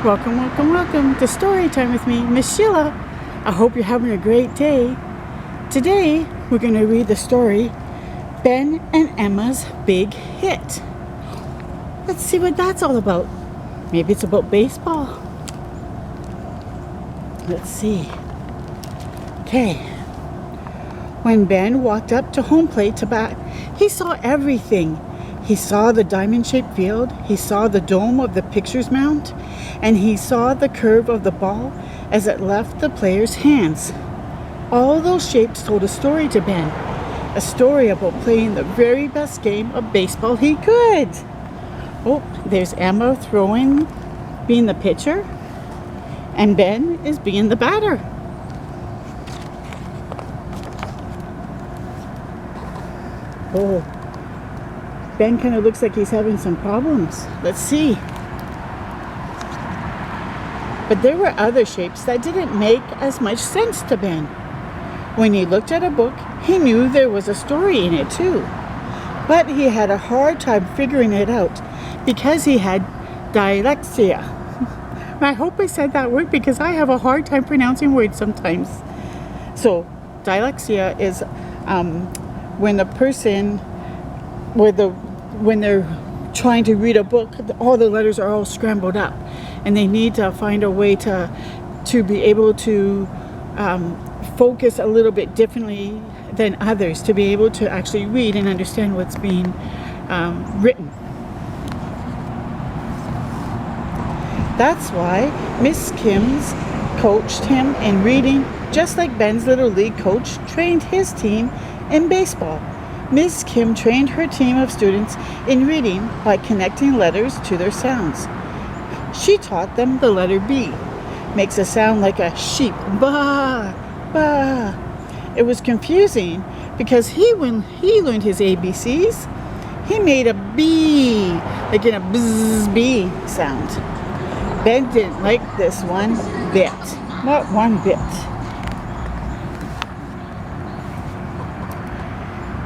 Welcome, welcome, welcome to Story Time with me, Miss Sheila. I hope you're having a great day. Today, we're going to read the story, Ben and Emma's Big Hit. Let's see what that's all about. Maybe it's about baseball. Let's see. Okay. When Ben walked up to home plate to bat, he saw everything. He saw the diamond-shaped field, he saw the dome of the pitcher's mound, and he saw the curve of the ball as it left the player's hands. All those shapes told a story to Ben, a story about playing the very best game of baseball he could. Oh, there's Emma throwing, being the pitcher, and Ben is being the batter. Oh, Ben kind of looks like he's having some problems. Let's see. But there were other shapes that didn't make as much sense to Ben. When he looked at a book, he knew there was a story in it too. But he had a hard time figuring it out because he had dyslexia. I hope I said that word because I have a hard time pronouncing words sometimes. So, dyslexia is when a person, when they're trying to read a book, all the letters are all scrambled up, and they need to find a way to be able to focus a little bit differently than others, to be able to actually read and understand what's being written. That's why Miss Kim's coached him in reading, just like Ben's little league coach trained his team in baseball. Miss Kim trained her team of students in reading by connecting letters to their sounds. She taught them the letter B. Makes a sound like a sheep. Ba, ba. It was confusing because when he learned his ABCs, he made a B, like in a bzz, B sound. Ben didn't like this one bit. Not one bit.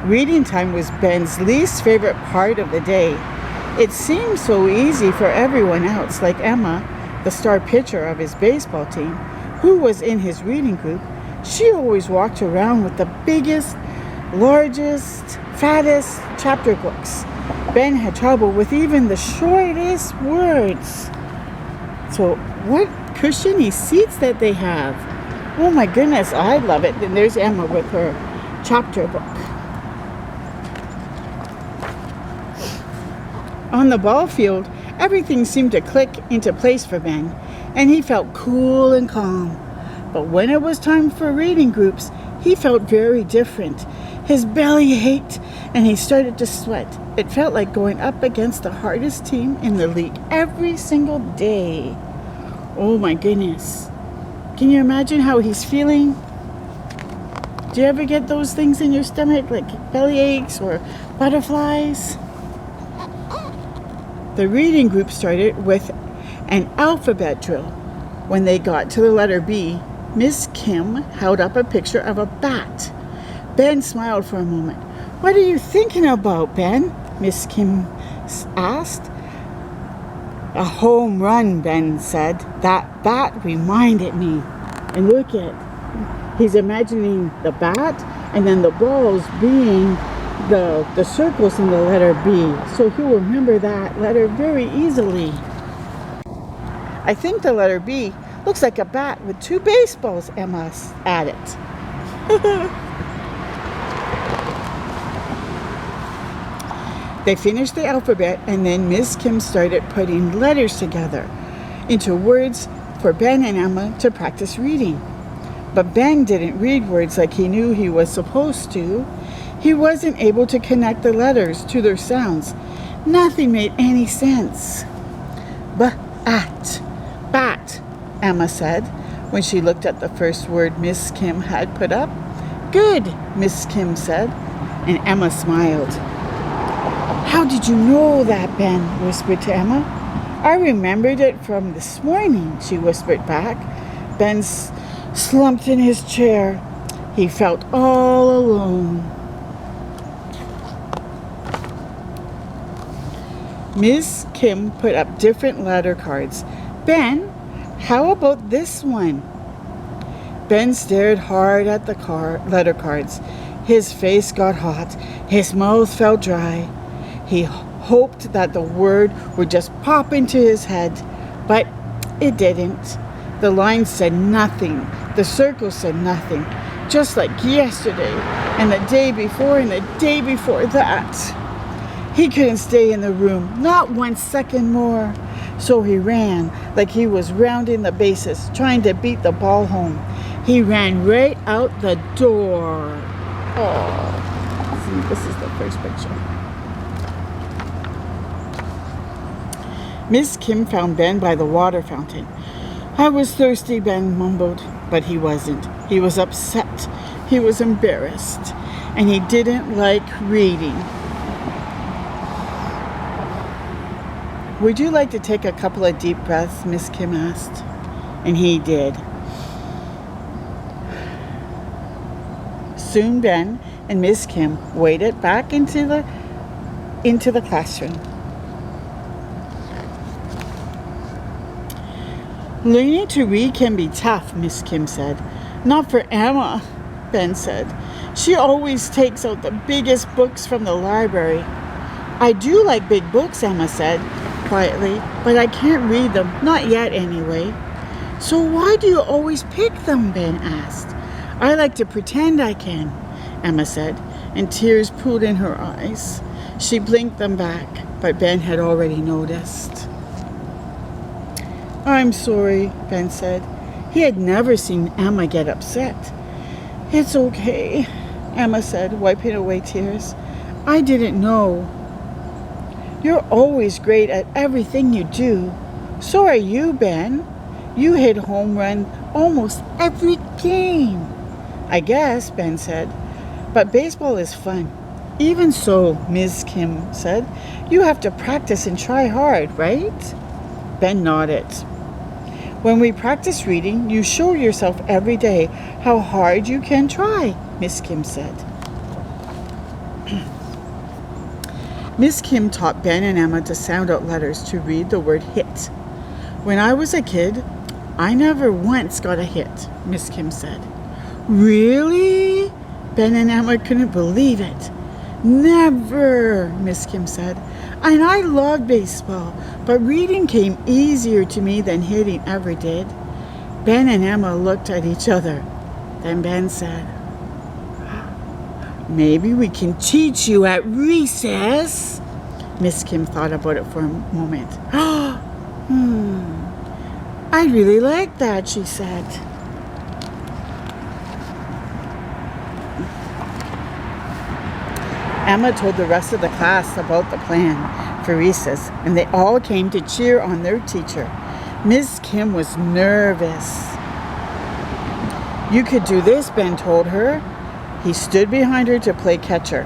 Reading time was Ben's least favorite part of the day. It seemed so easy for everyone else, like Emma, the star pitcher of his baseball team, who was in his reading group. She always walked around with the biggest, largest, fattest chapter books. Ben had trouble with even the shortest words. So what cushiony seats that they have. Oh my goodness, I love it. And there's Emma with her chapter book. On the ball field, everything seemed to click into place for Ben, and he felt cool and calm. But when it was time for reading groups, he felt very different. His belly ached, and he started to sweat. It felt like going up against the hardest team in the league every single day. Oh my goodness. Can you imagine how he's feeling? Do you ever get those things in your stomach, like belly aches or butterflies? The reading group started with an alphabet drill. When they got to the letter B, Miss Kim held up a picture of a bat. Ben smiled for a moment. "What are you thinking about, Ben?" Miss Kim asked. "A home run," Ben said. "That bat reminded me." And look at, he's imagining the bat and then the balls being the circles in the letter B. So he'll remember that letter very easily. I think the letter B looks like a bat with two baseballs, Emma added. They finished the alphabet, and then Miss Kim started putting letters together into words for Ben and Emma to practice reading. But Ben didn't read words like he knew he was supposed to. He wasn't able to connect the letters to their sounds. Nothing made any sense. Bat, Emma said when she looked at the first word Miss Kim had put up. "Good," Miss Kim said, and Emma smiled. "How did you know that, Ben?" whispered to Emma. "I remembered it from this morning," she whispered back. Ben slumped in his chair. He felt all alone. Miss Kim put up different letter cards. Ben, how about this one? Ben stared hard at the letter cards. His face got hot. His mouth felt dry. He hoped that the word would just pop into his head, but it didn't. The lines said nothing. The circles said nothing. Just like yesterday, and the day before, and the day before that. He couldn't stay in the room, not 1 second more. So he ran like he was rounding the bases, trying to beat the ball home. He ran right out the door. Oh, see, this is the first picture. Miss Kim found Ben by the water fountain. I was thirsty, Ben mumbled, but he wasn't. He was upset. He was embarrassed, and he didn't like reading. Would you like to take a couple of deep breaths? Miss Kim asked, and he did. Soon Ben and Miss Kim waded back into the classroom. Learning to read can be tough, Miss Kim said. Not for Emma, Ben said. She always takes out the biggest books from the library. I do like big books, Emma said quietly, but I can't read them, not yet anyway. So why do you always pick them? Ben asked. I like to pretend I can, Emma said, and tears pooled in her eyes. She blinked them back, but Ben had already noticed. I'm sorry, Ben said. He had never seen Emma get upset. It's okay, Emma said, wiping away tears. I didn't know. You're always great at everything you do. So are you, Ben. You hit home run almost every game. I guess, Ben said. But baseball is fun. Even so, Ms. Kim said, you have to practice and try hard, right? Ben nodded. When we practice reading, you show yourself every day how hard you can try, Miss Kim said. Miss Kim taught Ben and Emma to sound out letters to read the word hit. When I was a kid, I never once got a hit, Miss Kim said. Really? Ben and Emma couldn't believe it. Never, Miss Kim said. And I loved baseball, but reading came easier to me than hitting ever did. Ben and Emma looked at each other. Then Ben said, maybe we can teach you at recess. Miss Kim thought about it for a moment. I'd really like that, she said. Emma told the rest of the class about the plan for recess, and they all came to cheer on their teacher. Miss Kim was nervous. You could do this, Ben told her. He stood behind her to play catcher.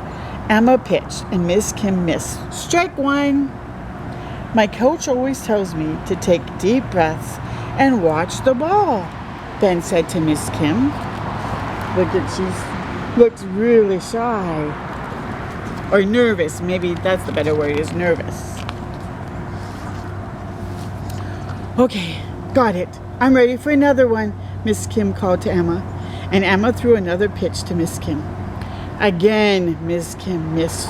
Emma pitched, and Miss Kim missed. Strike one. My coach always tells me to take deep breaths and watch the ball, Ben said to Miss Kim. Look at, she looks really shy. Or nervous, maybe that's the better word, is nervous. Okay, got it. I'm ready for another one, Miss Kim called to Emma. And Emma threw another pitch to Miss Kim. Again, Miss Kim missed.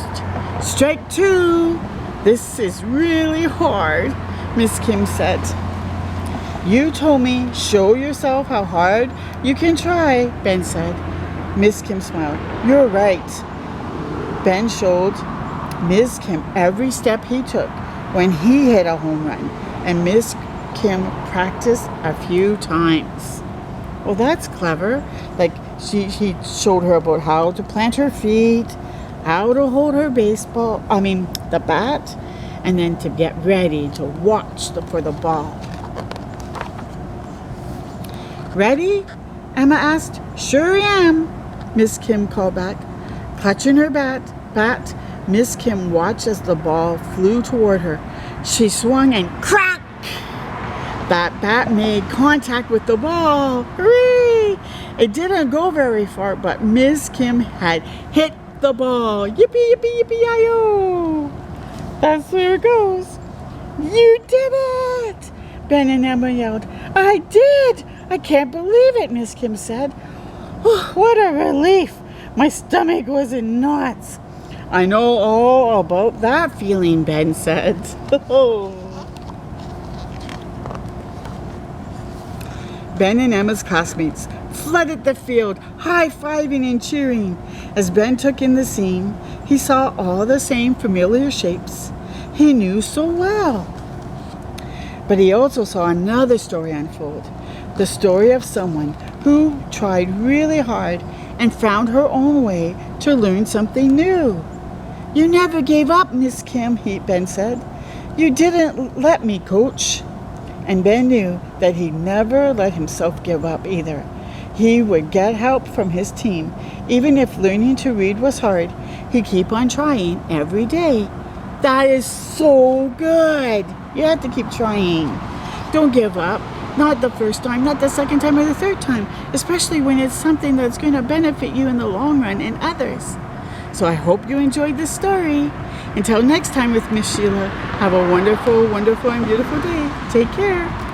Strike two. This is really hard, Miss Kim said. You told me, show yourself how hard you can try, Ben said. Miss Kim smiled. You're right. Ben showed Miss Kim every step he took when he hit a home run, and Miss Kim practiced a few times. Well, that's clever. Like, he showed her about how to plant her feet, how to hold her the bat, and then to get ready to watch for the ball. Ready? Emma asked. Sure am, Miss Kim called back. Clutching her bat, Miss Kim watched as the ball flew toward her. She swung and crack! That bat made contact with the ball. Hooray! It didn't go very far, but Miss Kim had hit the ball. Yippee, yippee, yippee-yi-yo! That's where it goes. You did it! Ben and Emma yelled. I did! I can't believe it, Miss Kim said. Oh, what a relief! My stomach was in knots. I know all about that feeling, Ben said. Ben and Emma's classmates flooded the field, high-fiving and cheering. As Ben took in the scene, he saw all the same familiar shapes he knew so well. But he also saw another story unfold, the story of someone who tried really hard and found her own way to learn something new. You never gave up, Miss Kim, Ben said. You didn't let me, Coach. And Ben knew that he'd never let himself give up either. He would get help from his team. Even if learning to read was hard, he'd keep on trying every day. That is so good. You have to keep trying. Don't give up. Not the first time, not the second time or the third time, especially when it's something that's going to benefit you in the long run and others. So I hope you enjoyed this story. Until next time with Miss Sheila, have a wonderful, wonderful, and beautiful day. Take care.